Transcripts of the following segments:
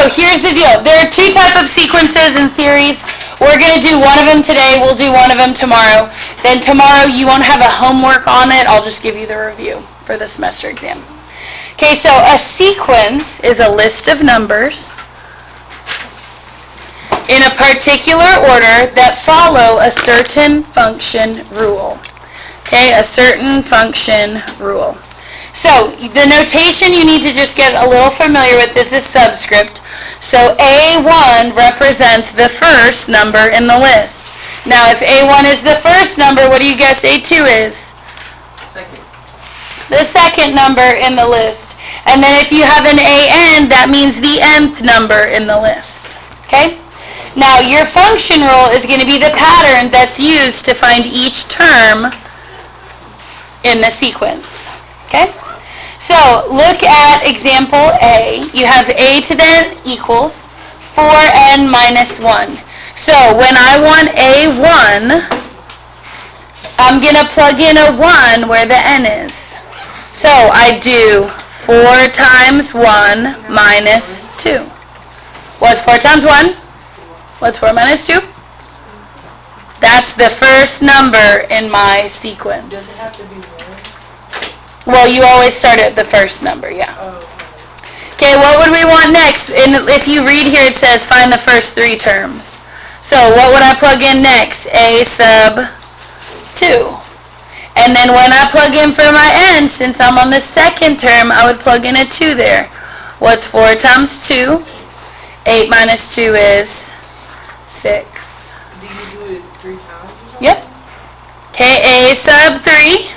so here's the deal. There are two types of sequences in series. We're going to do one of them today. We'll do one of them tomorrow. Then tomorrow you won't have a homework on it. I'll just give you the review for the semester exam. Okay, so a sequence is a list of numbers in a particular order that follow a certain function rule. Okay, a certain function rule. So the notation you need to just get a little familiar with is a subscript. So A1 represents the first number in the list. Now if A1 is the first number, what do you guess A2 is? The second number in the list. And then if you have an AN, that means the nth number in the list. Okay? Now your function rule is going to be the pattern that's used to find each term in the sequence. Okay? So look at example A. You have A to the n equals 4n minus 1. So when I want A1, I'm going to plug in a 1 where the n is. So I do 4 times 1 minus 2. What's 4 times 1? What's 4 minus 2? That's the first number in my sequence. Does it have to be one? Well, you always start at the first number, yeah. Okay, what would we want next? And if you read here, it says find the first 3 terms. So what would I plug in next? A sub 2. And then when I plug in for my n, since I'm on the second term, I would plug in a 2 there. What's 4 times 2? 8 minus 2 is 6. Do you do it 3 times or something? Yep. Okay, A sub 3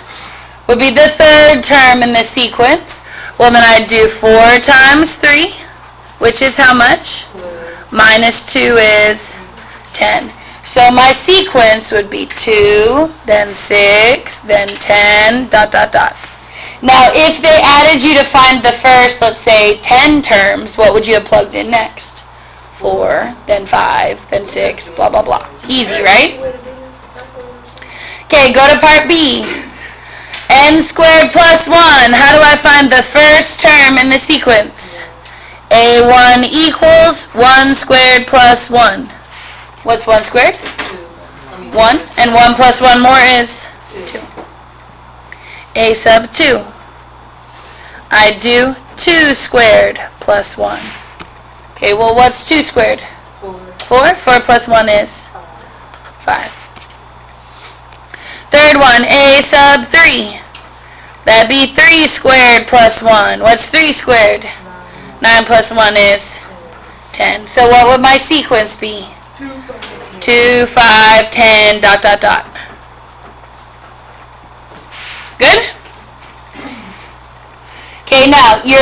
would be the third term in the sequence. Well, then I'd do 4 times 3, which is how much? Minus 2 is 10. So my sequence would be 2, then 6, then 10, dot, dot, dot. Now, if they added you to find the first, let's say, 10 terms, what would you have plugged in next? 4, then 5, then 6, blah, blah, blah. Easy, right? Okay, go to part B. N squared plus 1. How do I find the first term in the sequence? A1 equals 1 squared plus 1. What's 1 squared? 1. And 1 plus 1 more is 2. A sub 2. I do 2 squared plus 1. Okay, well, what's 2 squared? 4. 4 plus 1 is 5. Third one, A sub 3. That'd be 3 squared plus 1. What's 3 squared? 9 plus 1 is 10. So what would my sequence be? 2, 5, 10, dot, dot, dot. Good? Okay, now your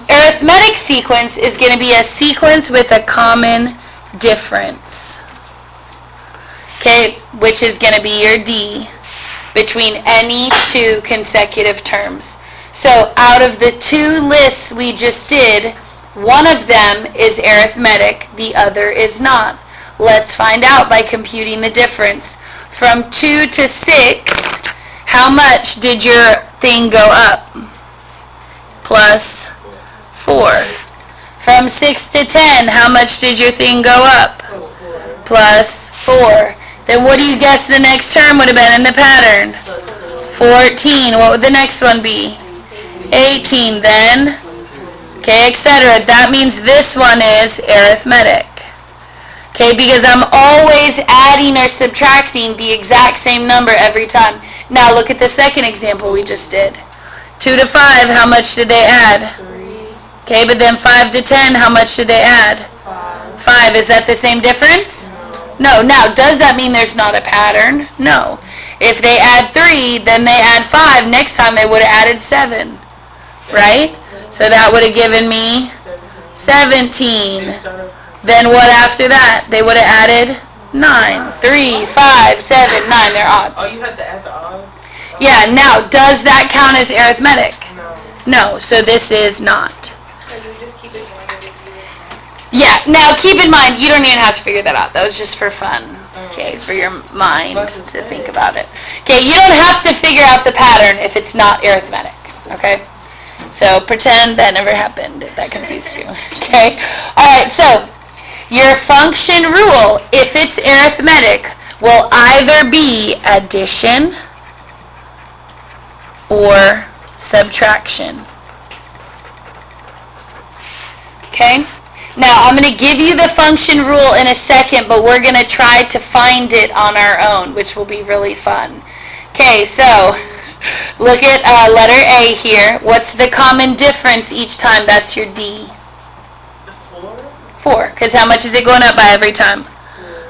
arithmetic sequence is going to be a sequence with a common difference. Okay, which is going to be your D between any 2 consecutive terms. So out of the 2 lists we just did, one of them is arithmetic, the other is not. Let's find out by computing the difference. From 2 to 6, how much did your thing go up? Plus 4. From 6 to 10, how much did your thing go up? Plus 4. Then what do you guess the next term would have been in the pattern? 14. What would the next one be? 18. Then, okay, etc. That means this one is arithmetic. Okay, because I'm always adding or subtracting the exact same number every time. Now look at the second example we just did. 2 to 5, how much did they add? 3. Okay, but then 5 to 10, how much did they add? 5. Is that the same difference? No. Now, does that mean there's not a pattern? No. If they add 3, then they add 5. Next time they would have added 7. Right? So that would have given me 17. Then what after that? They would have added 9. 3, 5, 7, 9. They're odds. Oh, you had to add the odds? Yeah, now, does that count as arithmetic? No. No, so this is not. So you just keep it going and it's even. Yeah, now keep in mind, you don't even have to figure that out. That was just for fun. Okay, for your mind to think about it. Okay, you don't have to figure out the pattern if it's not arithmetic. Okay? So pretend that never happened, if that confused you. Okay? Alright, so your function rule, if it's arithmetic, will either be addition or subtraction. Okay? Now, I'm going to give you the function rule in a second, but we're going to try to find it on our own, which will be really fun. Okay, so look at letter A here. What's the common difference each time? That's your D. 4. Because how much is it going up by every time?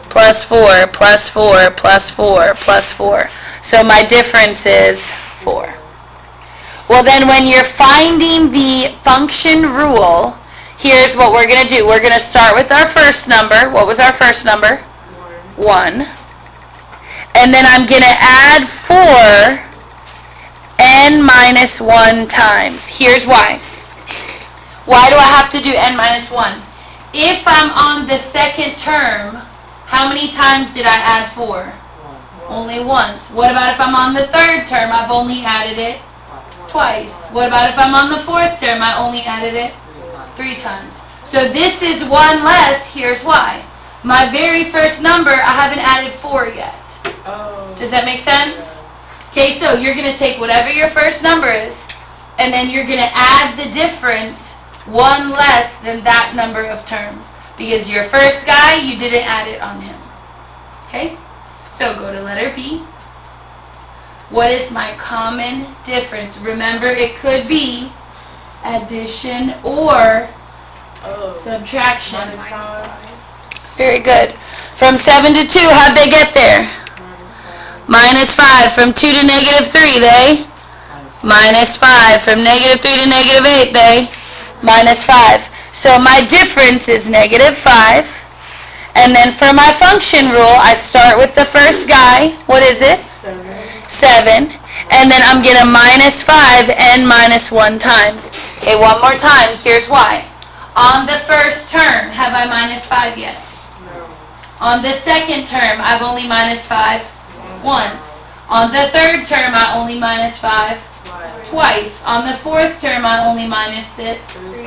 Plus 4, plus 4, plus 4, plus 4. So my difference is 4. Well, then when you're finding the function rule, here's what we're going to do. We're going to start with our first number. What was our first number? 1. And then I'm going to add 4 n minus 1 times. Here's why. Why do I have to do n minus 1? If I'm on the second term, how many times did I add 4? Only once. What about if I'm on the third term? I've only added it twice. What about if I'm on the fourth term? I only added it 3 times. So this is 1 less. Here's why. My very first number, I haven't added 4 yet. Does that make sense? Okay, so you're going to take whatever your first number is, and then you're going to add the difference, 1 less than that number of terms. Because your first guy, you didn't add it on him. Okay? So go to letter B. What is my common difference? Remember, it could be addition or subtraction. Very good. From 7 to 2, how'd they get there? Minus 5. From 2 to negative 3, they? Minus 5. From negative 3 to negative 8, they? Minus 5. So my difference is negative 5. And then for my function rule, I start with the first guy. What is it? 7. And then I'm going to minus 5 n minus 1 times. Okay, one more time. Here's why. On the first term, have I minus 5 yet? No. On the second term, I've only minus 5 once. On the third term, I only minus 5 twice. On the fourth term, I only minused it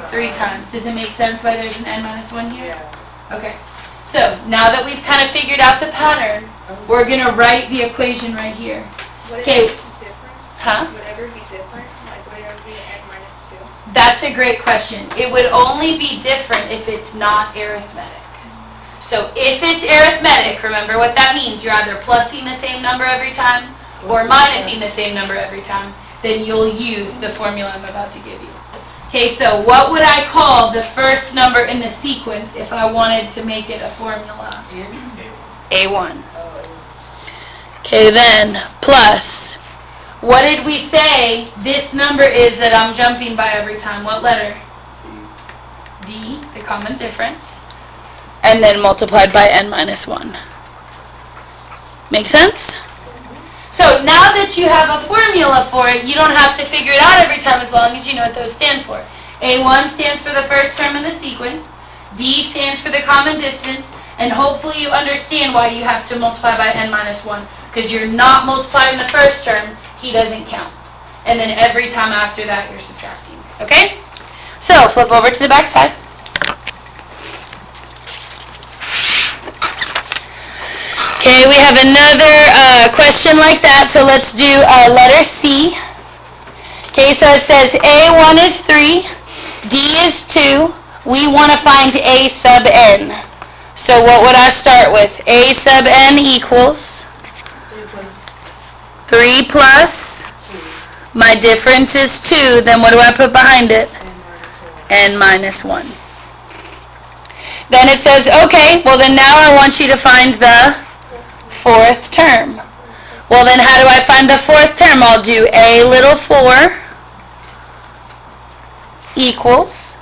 3 times. Does it make sense why there's an n minus 1 here? Okay. So, now that we've kind of figured out the pattern, we're going to write the equation right here. Would it Okay. be different? Huh? Would it ever be different? Like, would it ever be n minus 2? That's a great question. It would only be different if it's not arithmetic. So if it's arithmetic, remember what that means. You're either plussing the same number every time or minusing the same number every time. Then you'll use the formula I'm about to give you. Okay, so what would I call the first number in the sequence if I wanted to make it a formula? A1. Okay, then plus. What did we say this number is that I'm jumping by every time? What letter? D, the common difference. And then multiplied by n minus 1. Make sense? So now that you have a formula for it, you don't have to figure it out every time as long as you know what those stand for. A1 stands for the first term in the sequence. D stands for the common distance. And hopefully you understand why you have to multiply by n minus 1. Because you're not multiplying the first term, he doesn't count. And then every time after that, you're subtracting. Okay? So flip over to the back side. Okay, we have another question like that, so let's do letter C. Okay, so it says A1 is 3, D is 2. We want to find A sub n. So what would I start with? A sub n equals 3 plus, my difference is 2, then what do I put behind it? N minus 1. Then it says, okay, well then now I want you to find the fourth term. Well then how do I find the fourth term? I'll do a little 4 equals,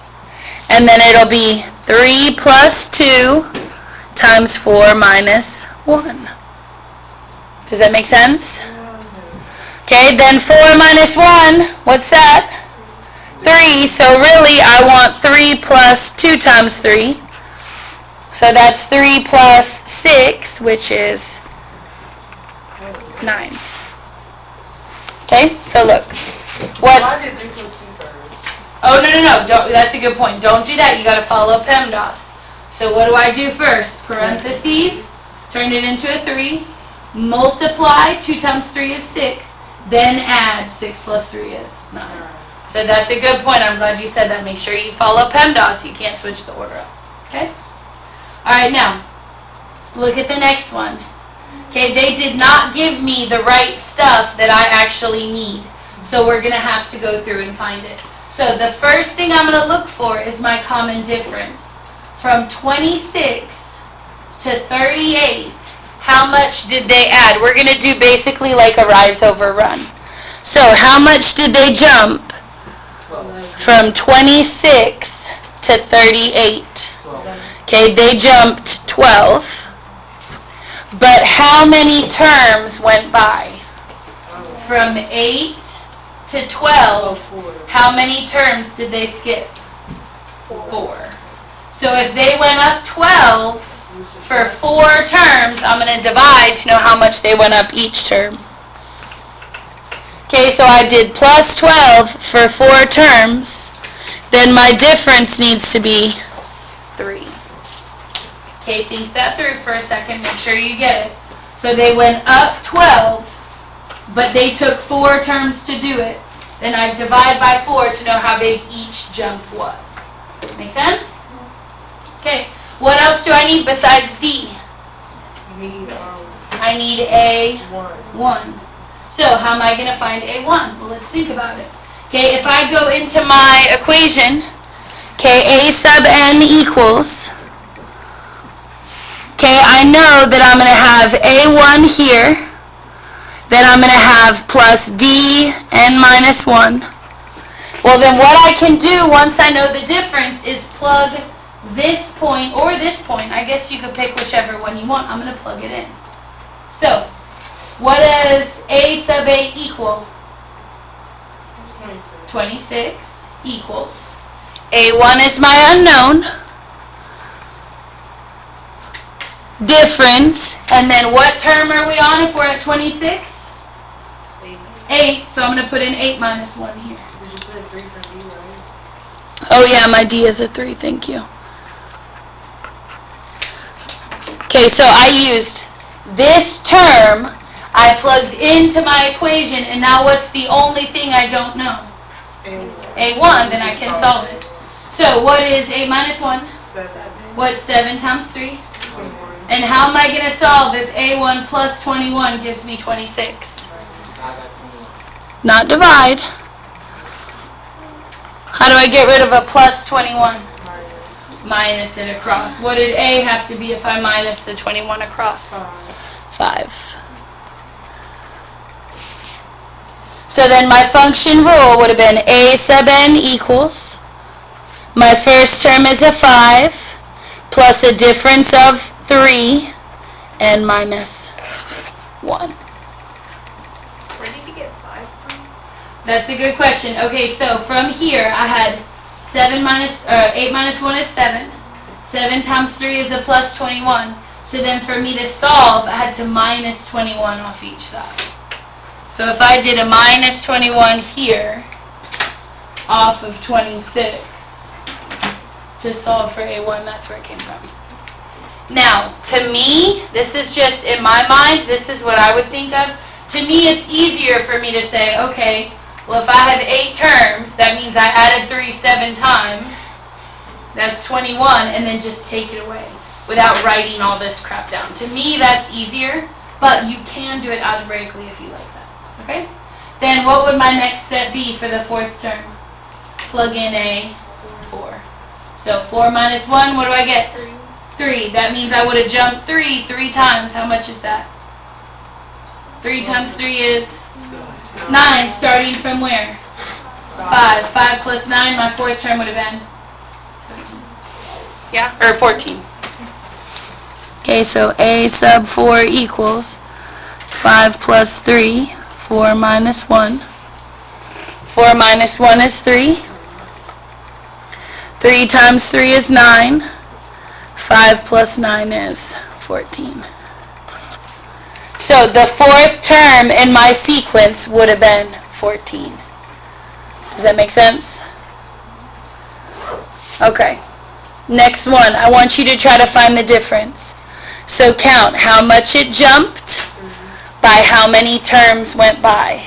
and then it'll be 3 plus 2 times 4 minus 1. Does that make sense? Okay, then 4 minus 1, what's that? 3, so really I want 3 plus 2 times 3. So that's 3 plus 6, which is 9. Okay, so look. Why What's did 3 plus 2 first? Oh, no. That's a good point. Don't do that. You got to follow PEMDAS. So what do I do first? Parentheses, turn it into a 3, multiply, 2 times 3 is 6, then add 6 plus 3 is 9. So that's a good point. I'm glad you said that. Make sure you follow PEMDAS. You can't switch the order up. Okay? All right, now, look at the next one. Okay, they did not give me the right stuff that I actually need. So we're going to have to go through and find it. So the first thing I'm going to look for is my common difference. From 26 to 38, how much did they add? We're going to do basically like a rise over run. So how much did they jump? From 26 to 38. Okay, they jumped 12. But how many terms went by? From 8 to 12, how many terms did they skip? 4. So if they went up 12 for 4 terms, I'm going to divide to know how much they went up each term. Okay, so I did plus 12 for 4 terms. Then my difference needs to be 3. Okay, think that through for a second. Make sure you get it. So they went up 12, but they took 4 terms to do it. Then I divide by 4 to know how big each jump was. Make sense? Okay, what else do I need besides D? I need A1. So how am I going to find A1? Well, let's think about it. Okay, if I go into my equation, okay, A sub n equals, okay, I know that I'm going to have A1 here, then I'm going to have plus D n minus 1. Well, then what I can do once I know the difference is plug this point or this point. I guess you could pick whichever one you want. I'm going to plug it in. So, what does A sub A equal? 26 equals. A1 is my unknown. Difference, and then what term are we on if we're at 26? 8, so I'm going to put in 8 minus 1 here. Did you put 3 for D, right? Oh yeah, my D is a 3, thank you. Okay, so I used this term, I plugged into my equation, and now what's the only thing I don't know? A1, then I can solve it. So what is 8 minus 1? 7. What's 7 times 3? 21. And how am I going to solve if A1 plus 21 gives me 26? Not divide. How do I get rid of a plus 21? Minus it across. What did A have to be if I minus the 21 across? 5. So then my function rule would have been A sub n equals, my first term is a 5, plus a difference of 3, n minus 1. Where did you get 5 from? That's a good question. Okay, so from here I had 8 minus 1 is 7. 7 times 3 is a plus 21. So then for me to solve, I had to minus 21 off each side. So if I did a minus 21 here, off of 26, to solve for A1, that's where it came from. Now, to me, this is just in my mind, this is what I would think of. To me, it's easier for me to say, okay, well, if I have 8 terms, that means I added 3 7 times. That's 21, and then just take it away without writing all this crap down. To me, that's easier, but you can do it algebraically if you like that. Okay? Then what would my next step be for the 4th term? Plug in a 4. So 4 minus 1, what do I get? 3. That means I would have jumped 3 times. How much is that? 3 times 3 is 9, starting from where? 5. 5 plus 9, my 4th term would have been? Yeah? Or 14. Okay, so A sub 4 equals 5 plus 3, 4 minus 1. 4 minus 1 is 3. 3 times 3 is 9. 5 plus 9 is 14. So the 4th term in my sequence would have been 14. Does that make sense? Okay. Next one, I want you to try to find the difference. So count how much it jumped by how many terms went by.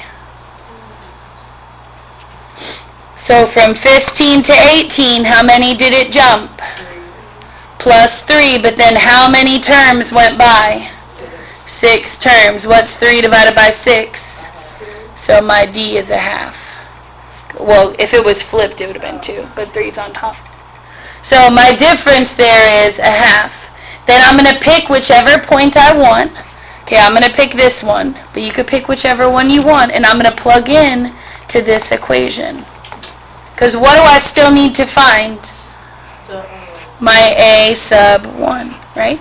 So from 15 to 18, how many did it jump? Plus 3, but then how many terms went by? 6 terms. What's 3 divided by 6? So my D is a half. Well, if it was flipped, it would have been 2, but 3's on top. So my difference there is a half. Then I'm going to pick whichever point I want. Okay, I'm going to pick this one, but you could pick whichever one you want, and I'm going to plug in to this equation. Because what do I still need to find? My A sub 1, right?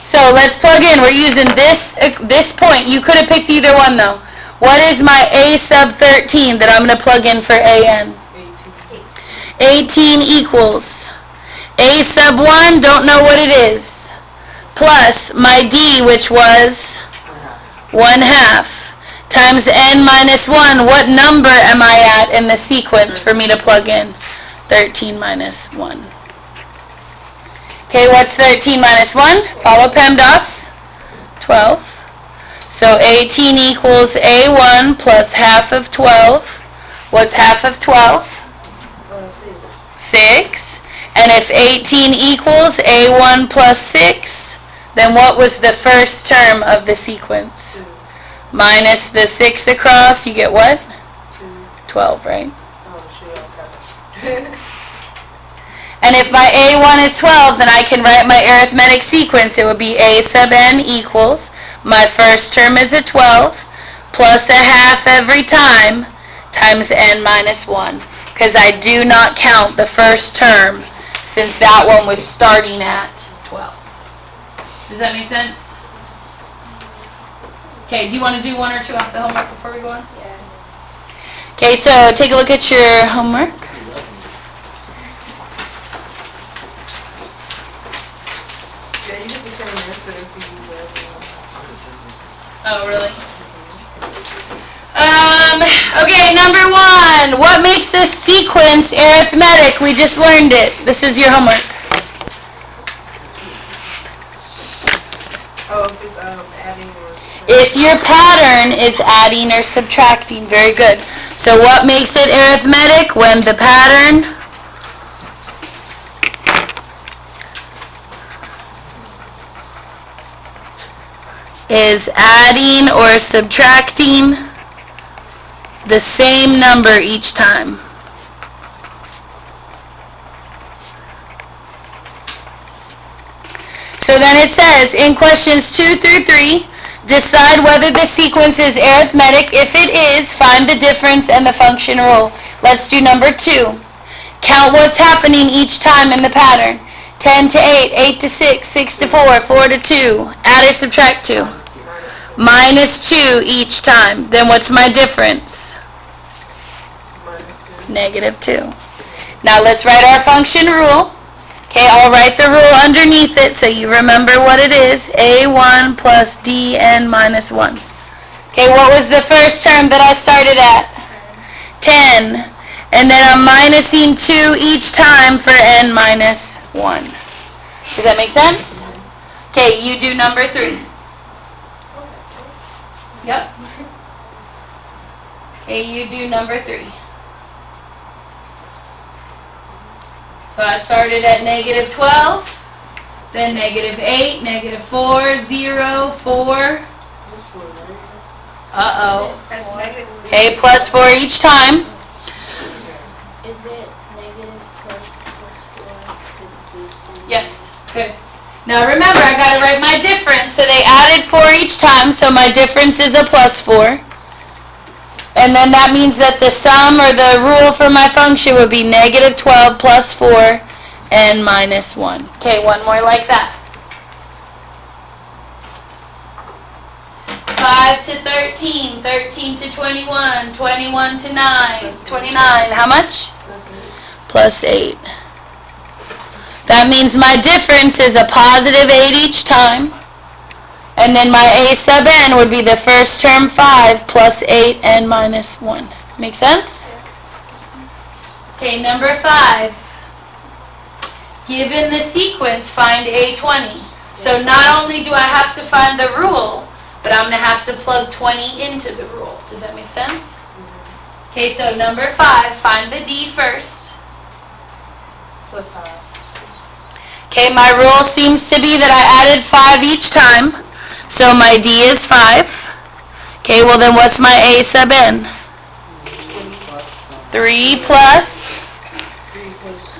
So let's plug in. We're using this point. You could have picked either one, though. What is my A sub 13 that I'm going to plug in for AN? 18 equals A sub 1, don't know what it is, plus my D, which was 1/2, times N minus 1. What number am I at in the sequence for me to plug in? 13 minus 1. Okay, what's 13 minus 1? Follow PEMDAS. 12. So 18 equals A1 plus half of 12. What's half of 12? 6. And if 18 equals A1 plus 6, then what was the first term of the sequence? Minus the 6 across, you get what? 12, right? And if my A1 is 12, then I can write my arithmetic sequence. It would be A sub n equals, my first term is a 12, plus a half every time, times n minus 1. Because I do not count the first term, since that one was starting at 12. Does that make sense? Okay, do you want to do 1 or 2 off the homework before we go on? Yes. Okay, so take a look at your homework. Yeah, you get the same answer if you use everything. Oh, really? Okay, number 1. What makes a sequence arithmetic? We just learned it. This is your homework. Oh, if it's adding or If your pattern is adding or subtracting, very good. So what makes it arithmetic? When the pattern is adding or subtracting the same number each time. So then it says, in questions 2 through 3, decide whether the sequence is arithmetic. If it is, find the difference and the function rule. Let's do number 2. Count what's happening each time in the pattern. 10 to 8, 8 to 6, 6 to 4, 4 to 2. Add or subtract 2. Minus 2 each time. Then what's my difference? Negative 2. Now let's write our function rule. Okay, I'll write the rule underneath it so you remember what it is. A1 plus dn minus 1. Okay, what was the first term that I started at? 10. And then I'm minusing 2 each time for n minus 1. Does that make sense? Okay, you do number 3. Yep. Okay, you do number 3. So I started at negative 12, then negative 8, negative 4, 0, 4. Uh-oh. That's negative. Okay, plus 4 each time. Is it negative 12 plus 4 parentheses? Yes, good. Now remember, I got to write my difference. So they added 4 each time, so my difference is a plus 4. And then that means that the sum or the rule for my function would be negative 12 plus 4 and minus 1. Okay, one more like that. 5 to 13, 13 to 21, 21 to 9, 29. How much? Plus 8. That means my difference is a positive 8 each time. And then my a sub n would be the first term 5 plus 8 n minus 1. Make sense? Okay, number 5. Given the sequence, find A20. So not only do I have to find the rule, but I'm going to have to plug 20 into the rule. Does that make sense? Okay, so number 5, find the D first. Plus 5. Okay, my rule seems to be that I added 5 each time. So my D is 5. Okay, well then what's my A sub n? 3 plus 3 plus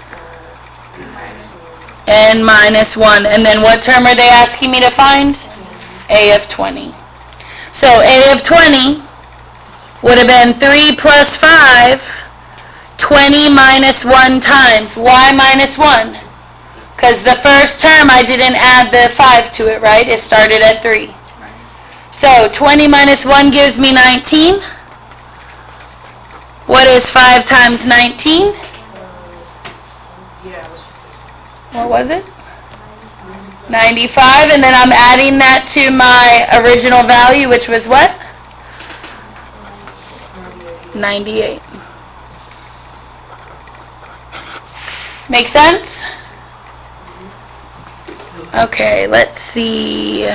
minus 1. n minus 1. And then what term are they asking me to find? A of 20. So A of 20 would have been 3 plus 5, 20 minus 1 times. Why minus 1? Because the first term I didn't add the 5 to it, right? It started at 3. So 20 minus 1 gives me 19. What is 5 times 19? Yeah, let's just say. What was it? 95, and then I'm adding that to my original value, which was what? 98. Make sense? Okay, let's see.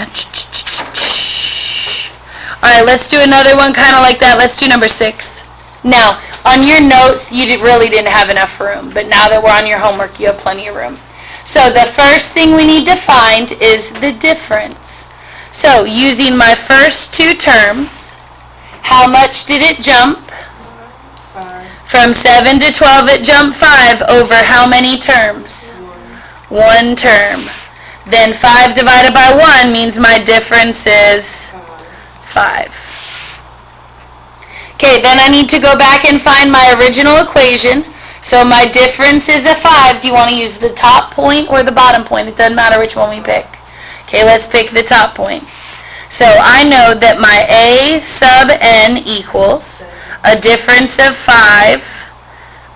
Alright, let's do another one kind of like that. Let's do number 6. Now, on your notes, you really didn't have enough room, but now that we're on your homework, you have plenty of room. So the first thing we need to find is the difference. So using my first 2 terms, how much did it jump? 5. From 7 to 12, it jumped 5 over how many terms? 1 term. Then 5 divided by 1 means my difference is 5. Okay, then I need to go back and find my original equation. So my difference is a 5. Do you want to use the top point or the bottom point? It doesn't matter which one we pick. Okay, let's pick the top point. So I know that my A sub n equals a difference of 5.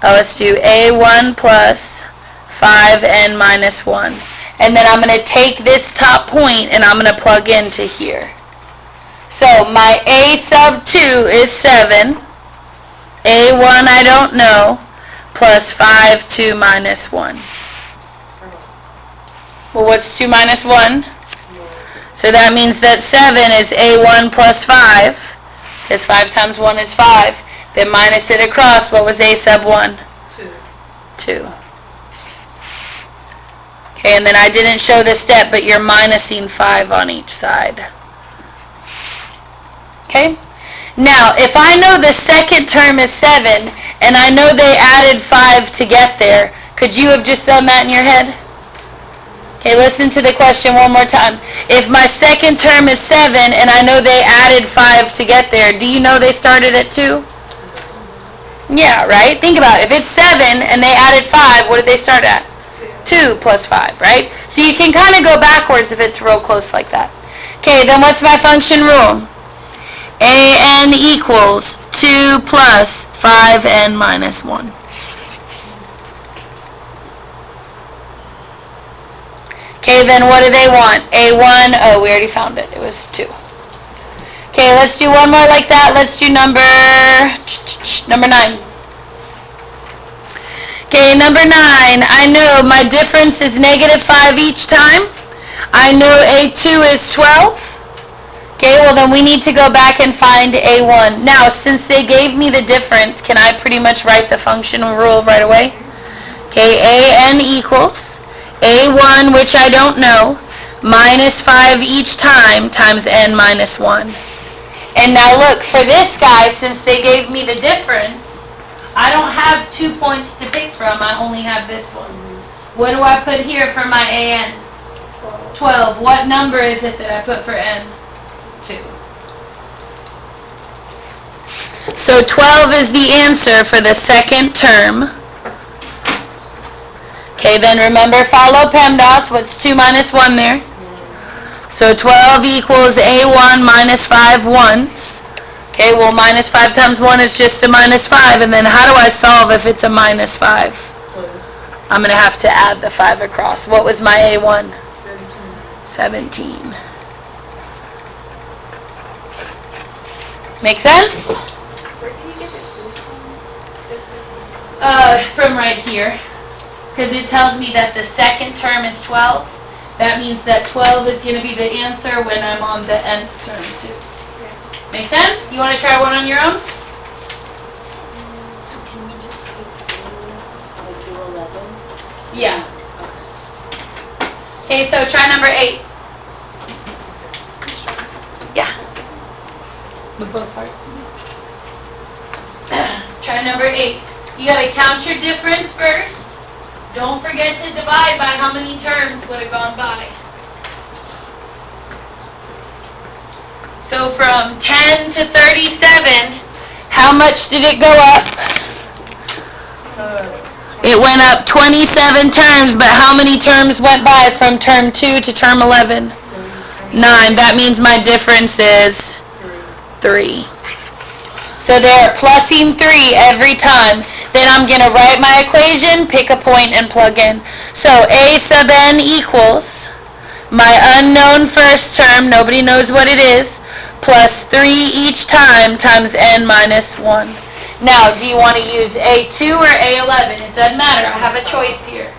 Let's do A1 plus 5n minus 1. And then I'm going to take this top point and I'm going to plug into here. So my A sub 2 is 7. A1 I don't know. Plus 5, 2 minus 1. Well, what's 2 minus 1? So that means that 7 is A1 plus 5. Because 5 times 1 is 5. Then minus it across. What was A sub 1? 2. Okay, and then I didn't show the step, but you're minusing 5 on each side. Okay? Now, if I know the second term is 7, and I know they added 5 to get there, could you have just done that in your head? Okay, listen to the question one more time. If my second term is 7, and I know they added 5 to get there, do you know they started at 2? Yeah, right? Think about it. If it's 7, and they added 5, what did they start at? 2 plus 5, right? So you can kind of go backwards if it's real close like that. Okay, then what's my function rule? an equals 2 plus 5n minus 1. Okay, then what do they want? A1, oh, we already found it. It was 2. Okay, let's do one more like that. Let's do number 9. Okay, number 9. I know my difference is -5 each time. I know A2 is 12. Okay, well then we need to go back and find A1. Now, since they gave me the difference, can I pretty much write the function rule right away? Okay, AN equals A1, which I don't know, minus 5 each time times n minus 1. And now look, for this guy, since they gave me the difference, I don't have 2 points to pick from, I only have this one. What do I put here for my AN? 12. What number is it that I put for n? 2. So 12 is the answer for the second term. Okay, then remember, follow PEMDAS. What's 2 minus 1 there? So 12 equals A1 minus 5 ones. Okay, well, minus 5 times 1 is just a minus 5. And then how do I solve if it's a minus 5? I'm going to have to add the 5 across. What was my A1? 17. Make sense? Where did you get this from? From right here. because it tells me that the second term is 12. That means that 12 is going to be the answer when I'm on the nth term too. Make sense? You want to try one on your own? So can we just pick one or do 11? Yeah. Okay, so try number 8. Yeah. With both parts. Try number 8. You got to count your difference first. Don't forget to divide by how many terms would have gone by. So from 10 to 37, how much did it go up? It went up 27 terms, but how many terms went by from term 2 to term 11? 9. That means my difference is 3. So they're plussing 3 every time. Then I'm going to write my equation, pick a point, and plug in. So a sub n equals my unknown first term, nobody knows what it is, plus 3 each time times n minus 1. Now, do you want to use A2 or A11? It doesn't matter. I have a choice here.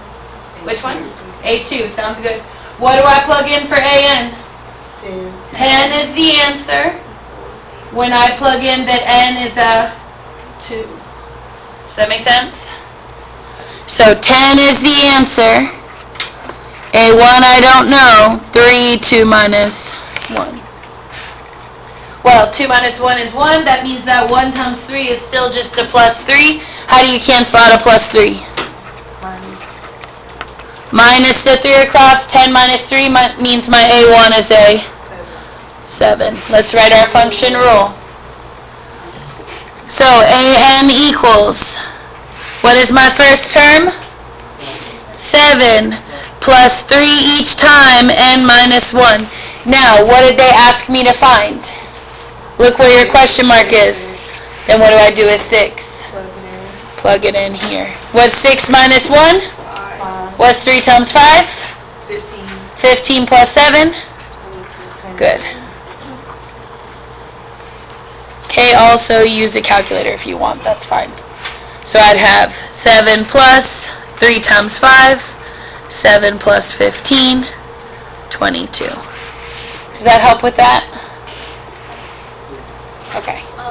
Which one? A2. Sounds good. What do I plug in for AN? 10 is the answer. When I plug in that n is a 2. Does that make sense? So 10 is the answer. A1 I don't know. 3, 2 minus 1. Well, 2 minus 1 is 1. That means that 1 times 3 is still just a plus 3. How do you cancel out a plus 3? Minus the 3 across. 10 minus 3 means my A1 is a 7. Let's write our function rule. So AN equals, what is my first term? 7 plus 3 each time, n minus 1. Now, what did they ask me to find? Look where your question mark is. Then what do I do with 6? Plug it in here. What's 6 minus 1? 5. What's 3 times 5? 15. 15 plus 7? Good. Okay, also use a calculator if you want, that's fine. So I'd have 7 plus 3 times 5, 7 plus 15, 22. Does that help with that? Okay. I don't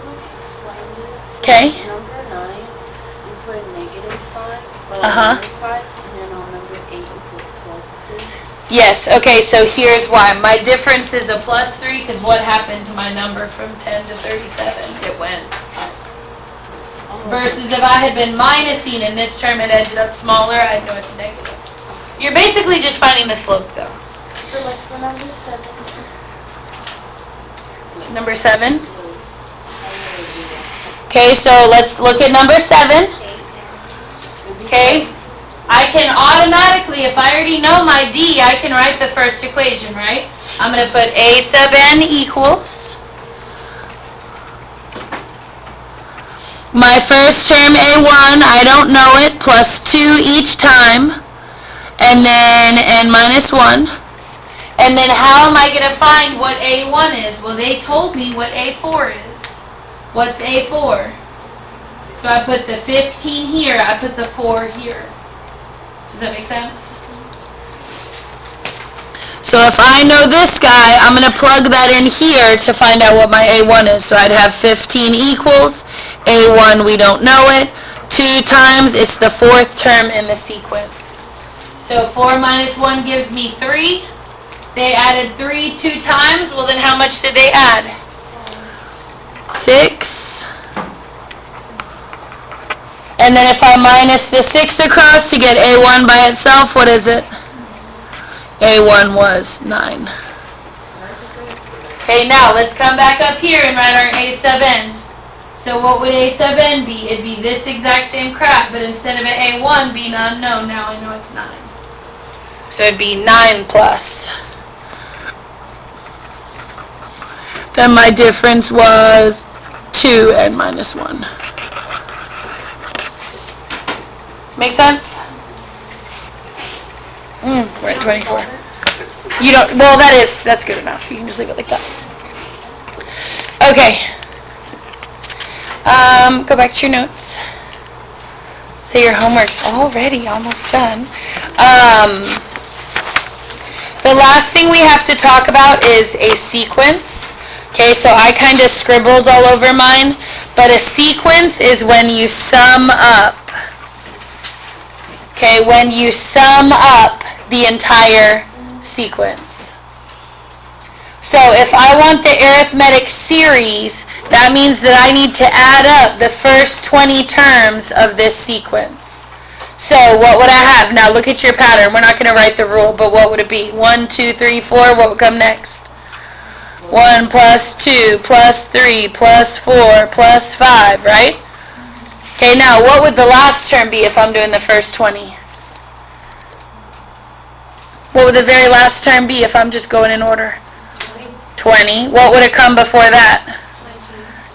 know if you explained this. So Okay. Number 9, you put -5, or Uh-huh. -5, and then on number 8, you put +3. Yes, okay, so here's why. My difference is a plus 3 because what happened to my number from 10 to 37? It went up. Versus if I had been minusing in this term, it ended up smaller, I'd know it's negative. You're basically just finding the slope though. So like for number 7, Number 7. how would I do that? Okay, so let's look at number 7. It'd be Okay. 17. I can automatically, if I already know my D, I can write the first equation, right? I'm going to put A sub n equals my first term A1, I don't know it, plus 2 each time, and then n minus 1. And then how am I going to find what A1 is? Well, they told me what A4 is. What's A4? So I put the 15 here, I put the 4 here. Does that make sense? So if I know this guy, I'm going to plug that in here to find out what my A1 is. So I'd have 15 equals, A1 we don't know it, 2 times, it's the 4th term in the sequence. So 4 minus 1 gives me 3. They added 3 2 times, well then how much did they add? 6. And then if I minus the 6 across to get A1 by itself, what is it? A1 was 9. Okay, now let's come back up here and write our A sub n. So what would A sub n be? It'd be this exact same crap, but instead of an A1 being unknown, now I know it's 9. So it'd be 9 plus. Then my difference was 2 and minus 1. Make sense? We're at 24. You don't, well that's good enough. You can just leave it like that. Okay. Go back to your notes. So your homework's already almost done. The last thing we have to talk about is a sequence. Okay, so I kind of scribbled all over mine, but a sequence is when you sum up. Okay, when you sum up the entire sequence. So if I want the arithmetic series, that means that I need to add up the first 20 terms of this sequence. So what would I have? Now look at your pattern. We're not going to write the rule, but what would it be? 1, 2, 3, 4. What would come next? 1 plus 2 plus 3 plus 4 plus 5, right? Okay, now what would the last term be if I'm doing the first 20? What would the very last term be if I'm just going in order? 20. What would have come before that?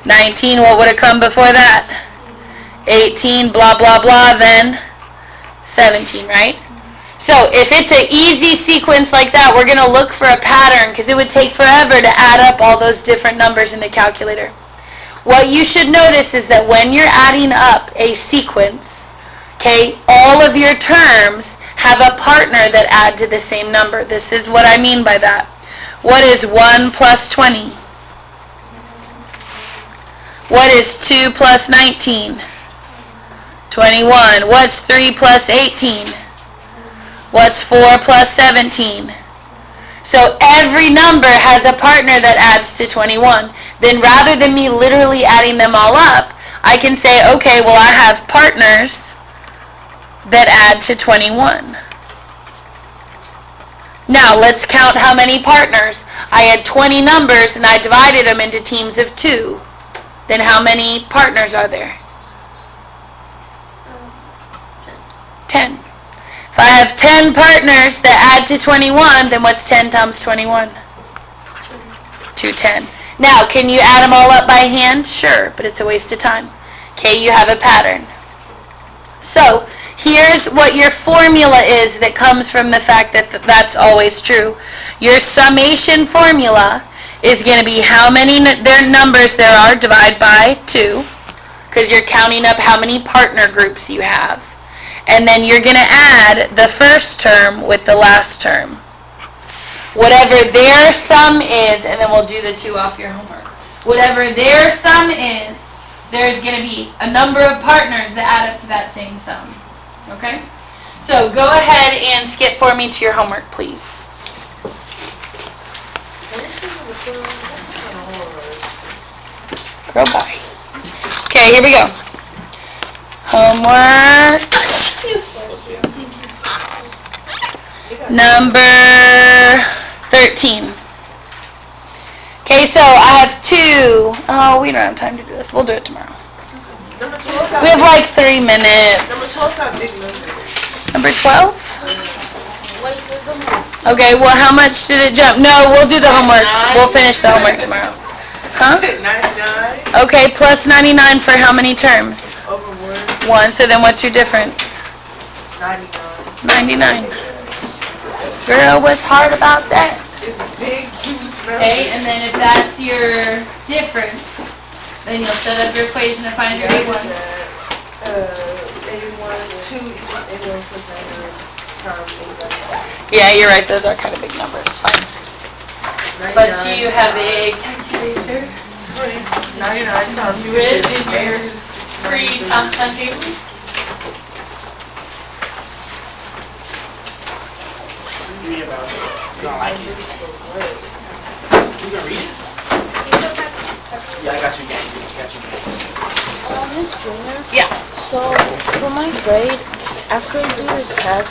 19. What would have come before that? 18, blah, blah, blah, then 17, right? So if it's an easy sequence like that, we're going to look for a pattern because it would take forever to add up all those different numbers in the calculator. What you should notice is that when you're adding up a sequence, okay, all of your terms have a partner that add to the same number. This is what I mean by that. What is 1 plus 20? What is 2 plus 19? 21. What's 3 plus 18? What's 4 plus 17? So every number has a partner that adds to 21. Then rather than me literally adding them all up, I can say, okay, well I have partners that add to 21. Now let's count how many partners. I had 20 numbers and I divided them into teams of 2. Then how many partners are there? 10. If I have 10 partners that add to 21, then what's 10 times 21? 210. Now, can you add them all up by hand? Sure, but it's a waste of time. Okay, you have a pattern. So, here's what your formula is that comes from the fact that that's always true. Your summation formula is going to be how many numbers there are divided by 2, because you're counting up how many partner groups you have. And then you're going to add the first term with the last term. Whatever their sum is, and then we'll do the 2 off your homework. Whatever their sum is, there's going to be a number of partners that add up to that same sum. Okay? So go ahead and skip for me to your homework, please. Girl, bye. Okay, here we go. Homework number 13. Okay, so I have 2. Oh, we don't have time to do this. We'll do it tomorrow. Number 12 We have like 3 minutes. Number 12 got big numbers. Number 12? What is the most? Okay, well, how much did it jump? No, we'll do the homework. We'll finish the homework tomorrow. Huh? 99 Okay, plus 99 for how many terms? over 1. 1, So then what's your difference? 99. 99. Girl, what's hard about that? It's a big, huge number. Okay, and then if that's your difference, then you'll set up your equation to find your big one. 81, 2 equals 81 plus 99 times 81. Yeah, you're right. Those are kind of big numbers. Fine. 99 But you have a calculator. 99 times Do 2 it is in your negative 6. free time. Read about it. You don't like it. You gonna read it? Yeah, I got you, gang. Got you, gang. Miss Junior, Yeah. so for my grade, after I do the test,